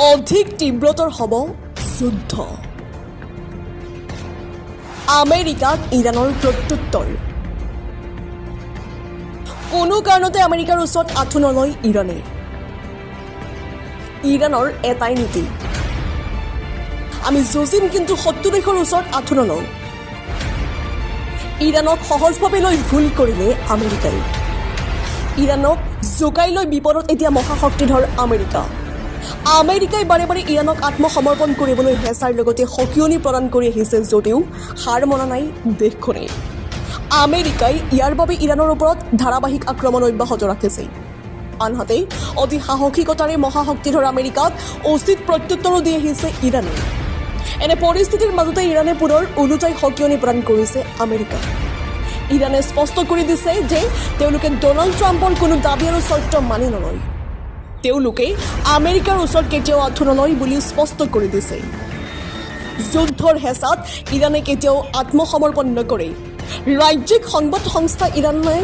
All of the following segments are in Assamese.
অধিক তীব্ৰতৰ হ'ব যুদ্ধ। আমেৰিকাক ইৰাণৰ প্ৰত্যুত্তৰ। কোনো কাৰণতে আমেৰিকাৰ ওচৰত আঁঠু নলয় ইৰাণে। ইৰাণৰ এটাই নীতি, আমি যুঁজিম কিন্তু শত্ৰু দেশৰ ওচৰত আঁঠু নলওঁ। ইৰাণক সহজভাৱে লৈ ভুল কৰিলে আমেৰিকাই। ইৰাণক জোকাই লৈ বিপদত এতিয়া মহাশক্তিধৰ আমেৰিকা। আমেৰিকাই বাৰে বাৰে ইৰাণক আত্মসমৰ্পণ কৰিবলৈ হেঁচাৰ লগতে সকিয়নি প্ৰদান কৰি আহিছে যদিও হাৰ মনা নাই দেশখনে। আমেৰিকাই ইয়াৰ বাবে ইৰাণৰ ওপৰত ধাৰাবাহিক আক্ৰমণ অব্যাহত ৰাখিছে। আনহাতে অতি সাহসিকতাৰে মহাশক্তিধৰ আমেৰিকাক উচিত প্ৰত্যুত্তৰো দি আহিছে ইৰাণে। এনে পৰিস্থিতিৰ মাজতে ইৰাণে পুনৰ ওলোটাই সকিয়নি প্ৰদান কৰিছে আমেৰিকা। ইৰাণে স্পষ্ট কৰি দিছে যে তেওঁলোকে ডনাল্ড ট্ৰাম্পৰ কোনো দাবী আৰু চৰ্ত মানি নলয়। তেওঁলোকে আমেৰিকাৰ ওচৰত কেতিয়াও আঁঠু নলয় বুলি স্পষ্ট কৰি দিছে। যুদ্ধৰ হেঁচাত ইৰাণে কেতিয়াও আত্মসমৰ্পণ নকৰে। ৰাজ্যিক সংবাদ সংস্থা ইৰাণে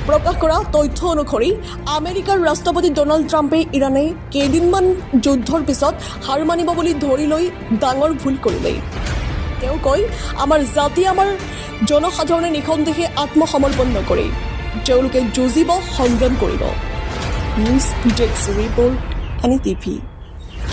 প্ৰকাশ কৰা তথ্য অনুসৰি আমেৰিকাৰ ৰাষ্ট্ৰপতি ডনাল্ড ট্ৰাম্পে ইৰাণে কেইদিনমান যুদ্ধৰ পিছত হাৰ মানিব বুলি ধৰি লৈ ডাঙৰ ভুল কৰিলে। তেওঁ কয়, আমাৰ জাতি, আমাৰ জনসাধাৰণে নিঃসন্দেহে আত্মসমৰ্পণ নকৰে। তেওঁলোকে যুঁজিব, সংগ্ৰাম কৰিব। News desk report NETV।